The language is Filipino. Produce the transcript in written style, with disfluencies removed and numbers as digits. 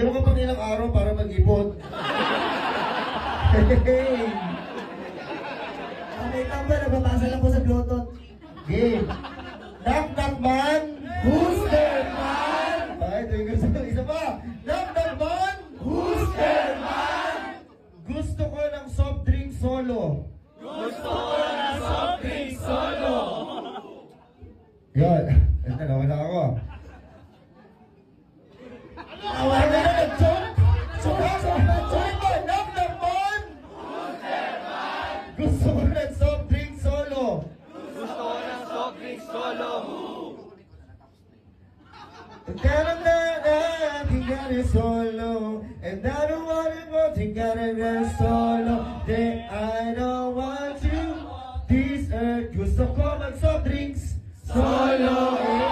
Meron ka pang ilang araw para mag-ipon. Hey! Wait lang ba? Nababasa lang ko sa Bluetooth. Game! Knock-knock man! Who's there, man? Ay, ito yung gusto ko. Isa pa! Knock-knock man! Who's there, man? Gusto ko ng soft drink solo. Yan. Ito na, wala ako. Awal na na nag-joke. Knock-knock man! Gusto ko ng soft drink solo. Solo, and I don't want to go together solo. Then I don't want to this earth. Gusto ko mag soft drinks solo.